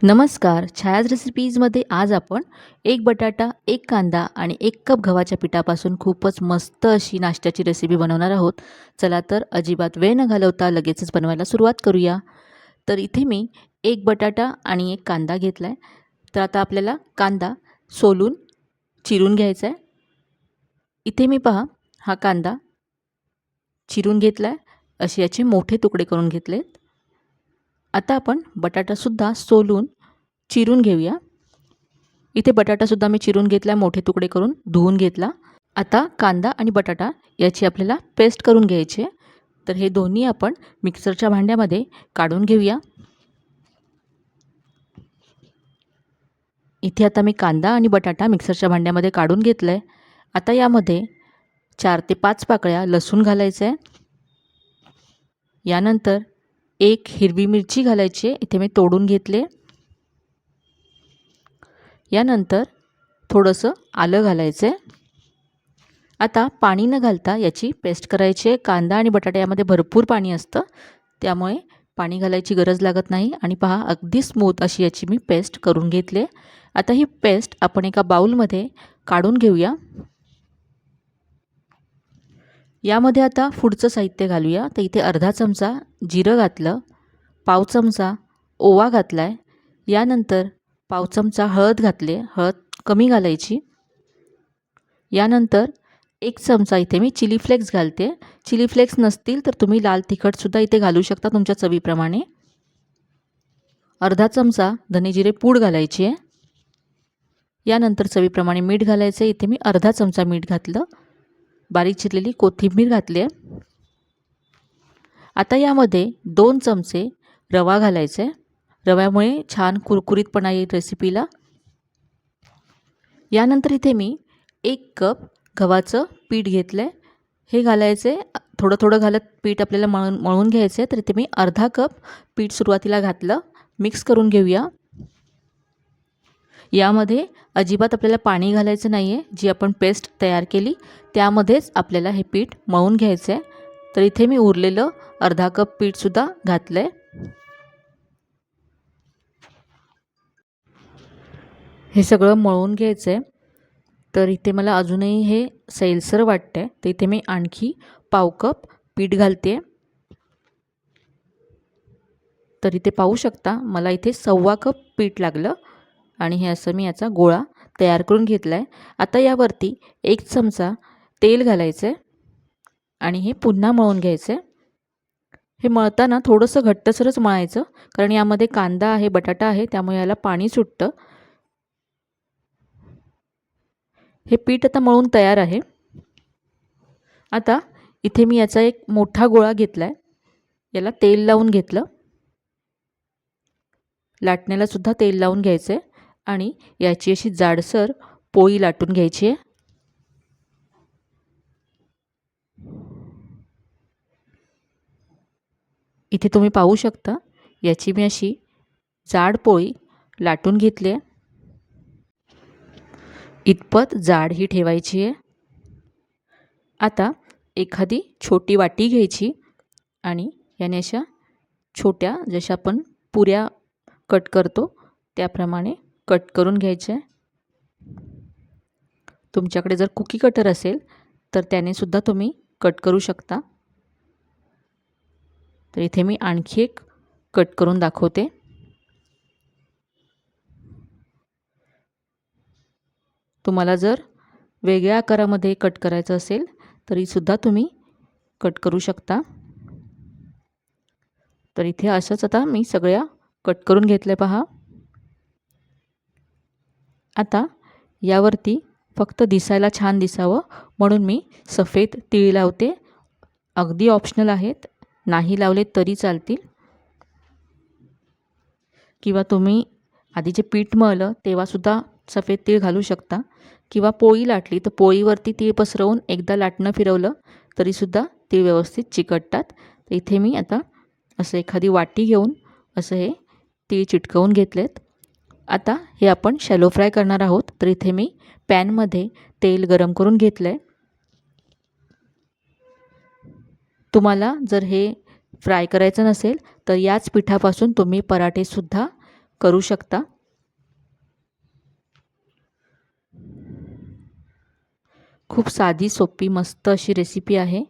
नमस्कार. छायाज रेसिपीजमध्ये आज आपण एक बटाटा, एक कांदा आणि 1 कप गव्हाच्या पिठापासून खूपच मस्त अशी नाश्त्याची रेसिपी बनवणार आहोत. चला तर अजिबात वेळ न घालवता लगेचच बनवायला सुरुवात करूया. तर इथे मी 1 बटाटा आणि 1 कांदा घेतला आहे. तर आता आपल्याला कांदा सोलून चिरून घ्यायचा आहे. इथे मी पहा हा कांदा चिरून घेतला आहे. असे याचे मोठे तुकडे करून घेतलेत. आता आपण बटाटासुद्धा सोलून चिरून घेऊया. इथे बटाटासुद्धा मी चिरून घेतला, मोठे तुकडे करून धुवून घेतला. आता कांदा आणि बटाटा याची आपल्याला पेस्ट करून घ्यायची आहे. तर हे दोन्ही आपण मिक्सरच्या भांड्यामध्ये काढून घेऊया. इथे आता मी कांदा आणि बटाटा मिक्सरच्या भांड्यामध्ये काढून घेतलं आहे. आता यामध्ये 4 ते 5 पाकळ्या लसूण घालायचं आहे. यानंतर 1 हिरवी मिरची घालायची आहे. इथे मी तोडून घेतले. यानंतर थोडंसं आलं घालायचं आहे. आता पाणी न घालता याची पेस्ट करायची आहे. कांदा आणि बटाटा यामध्ये भरपूर पाणी असतं, त्यामुळे पाणी घालायची गरज लागत नाही. आणि पहा अगदी स्मूथ अशी याची मी पेस्ट करून घेतली. आता ही पेस्ट आपण एका बाउलमध्ये काढून घेऊया. यामध्ये आता पुढचं साहित्य घालूया. तर इथे अर्धा चमचा जिरं घातलं, पाव चमचा ओवा घातला आहे. यानंतर पाव चमचा हळद घातले, हळद कमी घालायची. यानंतर 1 चमचा इथे मी चिली फ्लेक्स घालते. चिली फ्लेक्स नसतील तर तुम्ही लाल तिखटसुद्धा इथे घालू शकता तुमच्या चवीप्रमाणे. अर्धा चमचा धने जिरे पूड घालायची आहे. यानंतर चवीप्रमाणे मीठ घालायचं. इथे मी अर्धा चमचा मीठ घातलं. बारीक चिरलेली कोथिंबीर घातली आहे. आता यामध्ये 2 चमचे रवा घालायचा आहे. रव्यामुळे छान कुरकुरीतपणा येईल रेसिपीला. यानंतर इथे मी 1 कप गव्हाचं पीठ घेतलं आहे. हे घालायचं आहे. थोडं थोडं घालत पीठ आपल्याला मळून घ्यायचं आहे. तर इथे मी अर्धा कप पीठ सुरुवातीला घातलं. मिक्स करून घेऊया. यामध्ये अजिबात आपल्याला पाणी घालायचं नाही आहे. जी आपण पेस्ट तयार केली त्यामध्येच आपल्याला हे पीठ मळून घ्यायचं आहे. तर इथे मी उरलेलं अर्धा कप पीठसुद्धा घातलं आहे. हे सगळं मळून घ्यायचं आहे. तर इथे मला अजूनही हे सैलसर वाटतं आहे, तर इथे मी आणखी पाव कप पीठ घालते. तर इथे पाहू शकता मला इथे 1.25 कप पीठ लागलं आणि हे असं मी याचा गोळा तयार करून घेतला आहे. आता यावरती 1 चमचा तेल घालायचं आहे आणि हे पुन्हा मळून घ्यायचं आहे. हे मळताना थोडंसं घट्टसरच मळायचं, कारण यामध्ये कांदा आहे, बटाटा आहे, त्यामुळे याला पाणी सुटतं. हे पीठ आता मळून तयार आहे. आता इथे मी याचा एक मोठा गोळा घेतला आहे. याला तेल लावून घेतलं. लाटण्याला सुद्धा तेल लावून घ्यायचं आहे आणि याची अशी जाडसर पोळी लाटून घ्यायची आहे. इथे तुम्ही पाहू शकता याची मी अशी जाड पोळी लाटून घेतली आहे. इतपत जाड ही ठेवायची आहे. आता एखादी छोटी वाटी घ्यायची आणि याने अशा छोट्या जशा आपण पुऱ्या कट करतो त्याप्रमाणे कट करून घ्यायचे. तुमच्याकडे जर कुकी कटर असेल तर त्याने सुद्धा तुम्ही कट करू शकता. तर इथे मी आणखी एक कट करून दाखवते. तुम्हाला जर वेगळ्या आकारामध्ये कट करायचं असेल तरीसुद्धा तुम्ही कट करू शकता. तर इथे असंच आता मी सगळ्या कट करून घेतल्या पहा. आता यावरती फक्त दिसायला छान दिसावं म्हणून मी सफेद तीळ लावते. अगदी ऑप्शनल आहेत, नाही लावले तरी चालतील. किंवा तुम्ही आधी जे पीठ मळलं तेव्हासुद्धा सफेद तीळ घालू शकता. किंवा पोळी लाटली तर पोळीवरती तीळ पसरवून एकदा लाटणं फिरवलं तरीसुद्धा तीळ व्यवस्थित चिकटतात. तर इथे मी आता असं एखादी वाटी घेऊन असं हे तीळ चिटकवून घेतलेत. आता हे आपण शॅलो फ्राय करणार आहोत. तर इथे मी पॅनमध्ये तेल गरम करून घेतलं आहे. तुम्हाला जर हे फ्राय करायचं नसेल तर याच पिठापासून तुम्ही पराठेसुद्धा करू शकता. खूप साधी सोपी मस्त अशी रेसिपी आहे.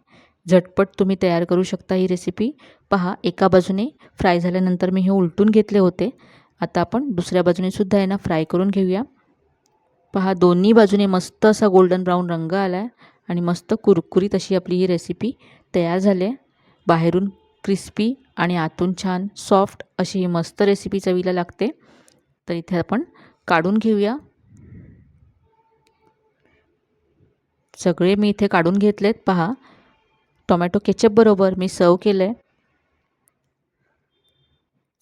झटपट तुम्ही तयार करू शकता ही रेसिपी. पहा, एका बाजूने फ्राय झाल्यानंतर मी हे उलटून घेतले होते. आता आपण दुसऱ्या बाजूने सुद्धा यांना फ्राय करून घेऊया. पहा, दोन्ही बाजूने मस्त असा गोल्डन ब्राऊन रंग आला आहे आणि मस्त कुरकुरीत अशी आपली ही रेसिपी तयार झाली आहे. बाहेरून क्रिस्पी आणि आतून छान सॉफ्ट अशी ही मस्त रेसिपी चवीला लागते. तर इथे आपण काढून घेऊया. सगळे मी इथे काढून घेतलेत. पहा, टोमॅटो केचप बरोबर मी सर्व केलं आहे.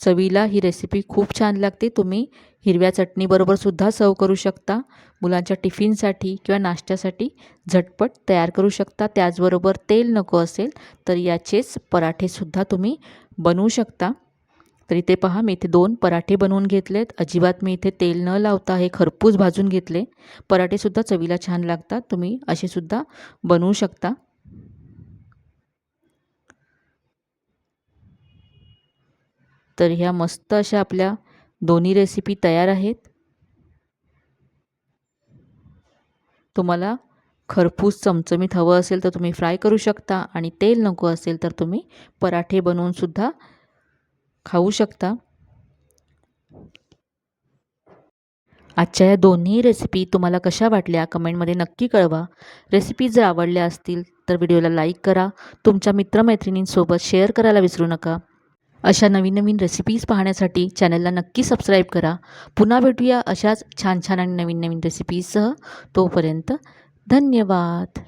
चवीला ही रेसिपी खूप छान लागते. तुम्ही हिरव्या चटणीबरोबर सुद्धा सर्व करू शकता. मुलांच्या टिफिनसाठी किंवा नाश्त्यासाठी झटपट तयार करू शकता. त्याचबरोबर तेल नको असेल तर याचेच पराठेसुद्धा तुम्ही बनवू शकता. तर इथे पहा, मी इथे 2 पराठे बनवून घेतलेत. अजिबात मी इथे तेल न लावता हे खरपूस भाजून घेतले. पराठेसुद्धा चवीला छान लागतात. तुम्ही असेसुद्धा बनवू शकता. तर ह्या मस्त अशा आपल्या दोन्ही रेसिपी तयार आहेत. तुम्हाला खरपूस चमचमीत हवं असेल तर तुम्ही फ्राय करू शकता आणि तेल नको असेल तर तुम्ही पराठे बनवून सुद्धा खाऊ शकता. आजच्या या दोन्ही रेसिपी तुम्हाला कशा वाटल्या कमेंटमध्ये नक्की कळवा. रेसिपी जर आवडल्या असतील तर व्हिडिओला लाईक करा. तुमच्या मित्रमैत्रिणींसोबत शेअर करायला विसरू नका. अशा नवीन नवीन रेसिपीज पाहण्यासाठी चॅनलला नक्की सबस्क्राईब करा. पुन्हा भेटूया अशाच छान छान आणि नवीन नवीन रेसिपीजसह. तोपर्यंत धन्यवाद.